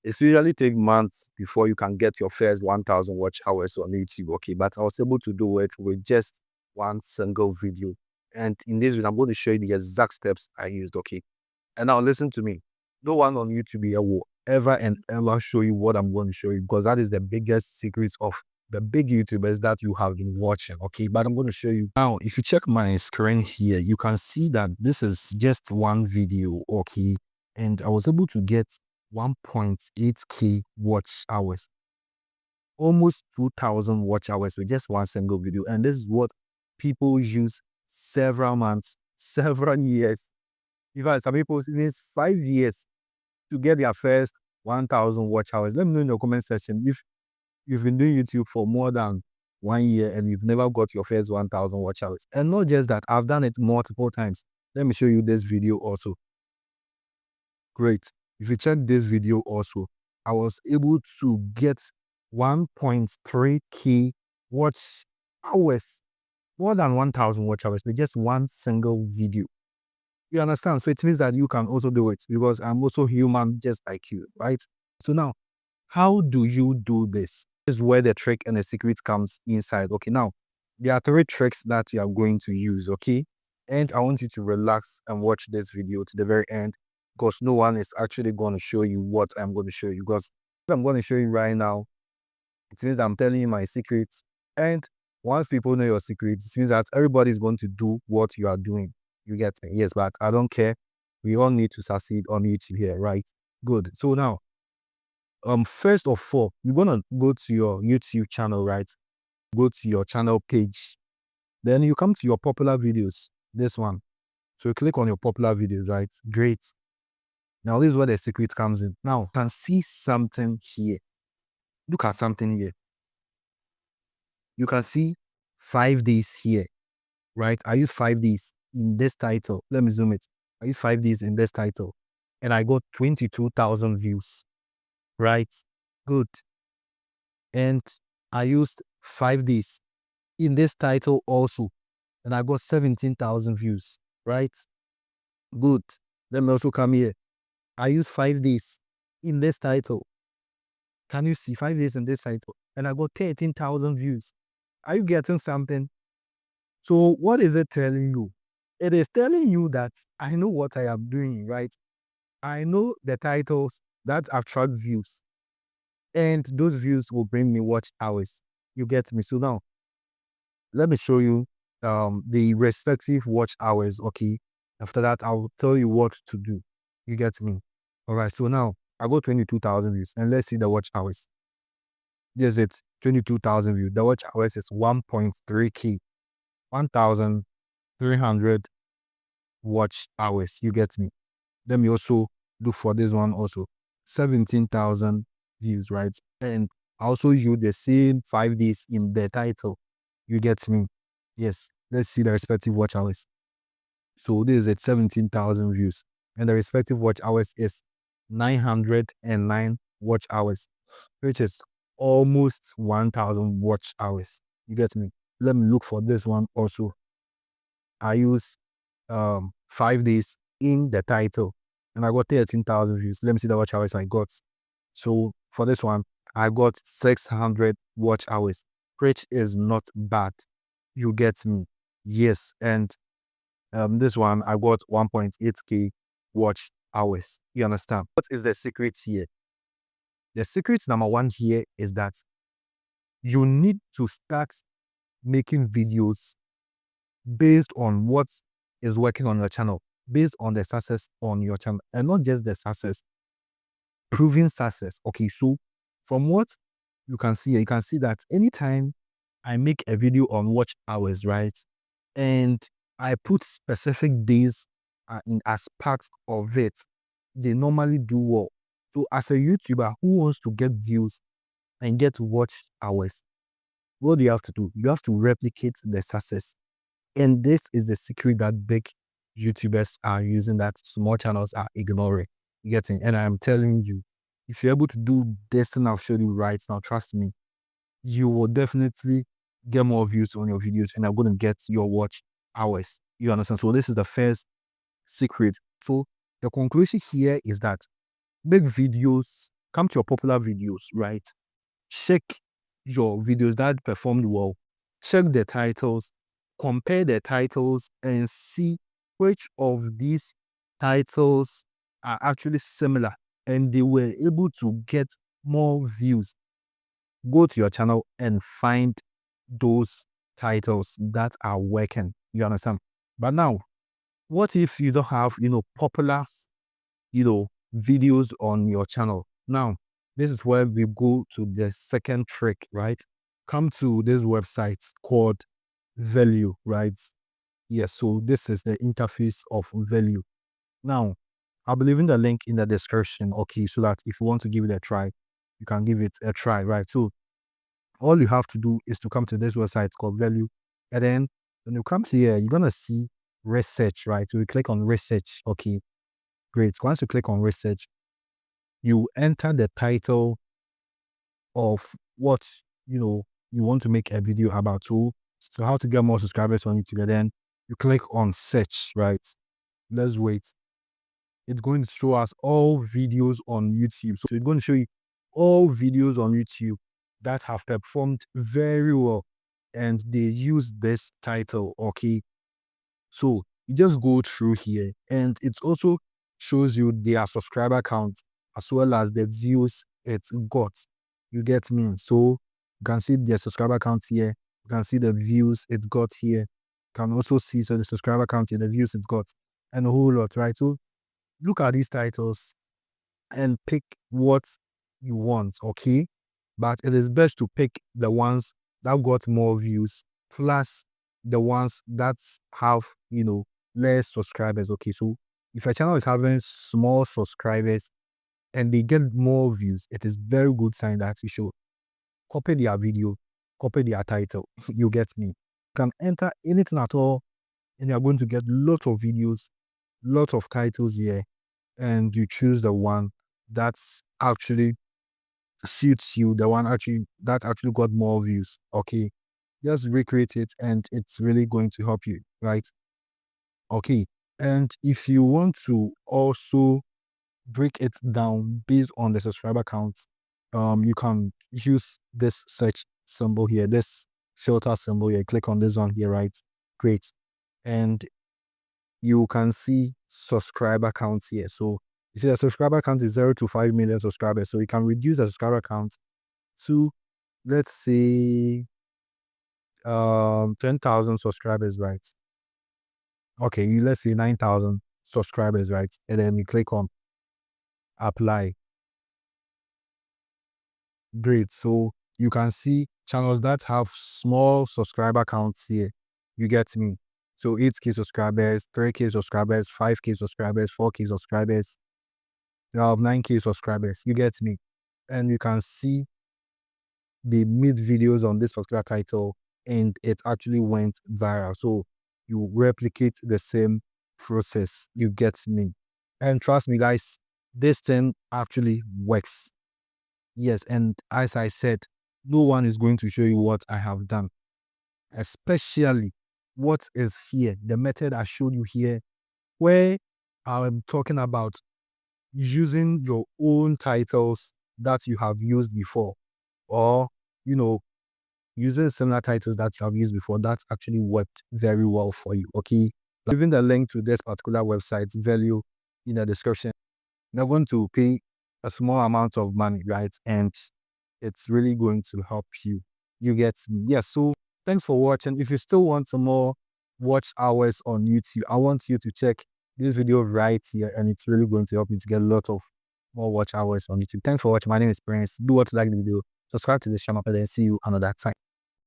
It usually takes months before you can get your first 1,000 watch hours on YouTube, okay? But I was able to do it with just one single video. And in this video, I'm going to show you the exact steps I used, okay? And now listen to me. No one on YouTube here will ever and ever show you what I'm going to show you, because that is the biggest secret of the big YouTubers that you have been watching, okay? But I'm going to show you. Now, if you check my screen here, you can see that this is just one video, okay? And I was able to get 1.8k watch hours, almost 2,000 watch hours with just one single video. And this is what people use several months, several years. In fact, some people it 5 years to get their first 1,000 watch hours. Let me know in the comment section if you've been doing YouTube for more than 1 year and you've never got your first 1,000 watch hours. And not just that, I've done it multiple times. Let me show you this video also. Great. If you check this video also, I was able to get 1.3k watch hours, more than 1,000 watch hours with just one single video. You understand? So it means that you can also do it, because I'm also human just like you, right? So now, how do you do this? This is where the trick and the secret comes inside. Okay, now, there are 3 tricks that you are going to use, okay? And I want you to relax and watch this video to the very end, because no one is actually going to show you what I'm going to show you. Because what I'm going to show you right now, it means that I'm telling you my secrets. And once people know your secrets, it means that everybody is going to do what you are doing. You get me? Yes, but I don't care. We all need to succeed on YouTube here, right? Good. So now, first of all, you're gonna go to your YouTube channel, right? Go to your channel page. Then you come to your popular videos. This one. So you click on your popular videos, right? Great. Now this is where the secret comes in. Now you can see something here. Look at something here. You can see 5 days here, right? I use 5 days in this title. Let me zoom it. I use 5 days in this title, and I got 22,000 views, right? Good. And I used 5 days in this title also, and I got 17,000 views, right? Good. Let me also come here. I used 5 days in this title. Can you see 5 days in this title? And I got 13,000 views. Are you getting something? So what is it telling you? It is telling you that I know what I am doing, right? I know the titles that attract views, and those views will bring me watch hours. You get me? So now, let me show you the respective watch hours, okay? After that, I'll tell you what to do. You get me? All right, so now I got 22,000 views, and let's see the watch hours. There's it, 22,000 views. The watch hours is 1.3k, 1,300 watch hours. You get me? Let me also look for this one also. 17,000 views, right? And I also use the same 5 days in the title. You get me? Yes. Let's see the respective watch hours. So this is at 17,000 views, and the respective watch hours is 909 watch hours, which is almost 1,000 watch hours. You get me? Let me look for this one also. I use 5 days in the title, and I got 13,000 views. Let me see the watch hours I got. So for this one, I got 600 watch hours, which is not bad. You get me? Yes. And this one, I got 1.8k watch hours. You understand? What is the secret here? The secret number 1 here is that you need to start making videos based on what is working on your channel, based on the success on your channel, and not just the success, proven success. Okay, so from what you can see, you can see that anytime I make a video on watch hours, right, and I put specific days in as part of it, they normally do well. So as a YouTuber who wants to get views and get watch hours, what do you have to do? You have to replicate the success. And this is the secret that big YouTubers are using that small channels are ignoring. You get it? And I'm telling you, if you're able to do this thing I've showed you right now, trust me, you will definitely get more views on your videos, and I'm going to get your watch hours. You understand? So this is the first secret. So the conclusion here is that big videos come to your popular videos, right? Check your videos that performed well. Check the titles, compare the titles, and see which of these titles are actually similar and they were able to get more views. Go to your channel and find those titles that are working. You understand? But now, what if you don't have, popular, videos on your channel? Now, this is where we go to the second trick, right? Come to this website called Value, right? Yes, so this is the interface of Value. Now, I'll be leaving the link in the description, okay, so that if you want to give it a try, you can give it a try, right? So all you have to do is to come to this website called Value, and then when you come here, you're gonna see research, right? So you click on research, okay, great. Once you click on research, you enter the title of what you want to make a video about. So how to get more subscribers on YouTube. And then you click on search, right? Let's wait. It's going to show us all videos on YouTube. So it's going to show you all videos on YouTube that have performed very well and they use this title, okay? So you just go through here and it also shows you their subscriber count as well as the views it's got. You get me? So you can see the subscriber count here. You can see the views it's got here. You can also see the subscriber count here, the views it's got, and a whole lot, right? So look at these titles and pick what you want, okay? But it is best to pick the ones that got more views plus the ones that have, less subscribers, okay? So if a channel is having small subscribers and they get more views, it is very good sign that you should copy their video, copy their title. You get me? You can enter anything at all and you're going to get lots of videos, lots of titles here, and you choose the one that's actually suits you, the one that actually got more views. Okay, just recreate it and it's really going to help you, right? Okay, and if you want to also break it down based on the subscriber count, you can use this search symbol here, this filter symbol here. Click on this one here, right? Great. And you can see subscriber counts here. So you see the subscriber count is 0 to 5 million subscribers. So you can reduce the subscriber count to, let's say, 10,000 subscribers, right? Okay, let's say 9,000 subscribers, right? And then we click on apply. Great. So you can see channels that have small subscriber counts here. You get me? So 8K subscribers, 3K subscribers, 5K subscribers, 4K subscribers, 9K subscribers. You get me? And you can see they made videos on this particular title and it actually went viral. So you replicate the same process. You get me? And trust me, guys, this thing actually works. Yes, and as I said, no one is going to show you what I have done, especially what is here, the method I showed you here, where I'm talking about using your own titles that you have used before, or, using similar titles that you have used before. That's actually worked very well for you, okay? Leaving the link to this particular website's Value in the description. They're going to pay a small amount of money, right? And it's really going to help you. You get me? Yeah, so thanks for watching. If you still want some more watch hours on YouTube, I want you to check this video right here, and it's really going to help you to get a lot of more watch hours on YouTube. Thanks for watching. My name is Prince. Do what you like the video. Subscribe to this channel, and then see you another time.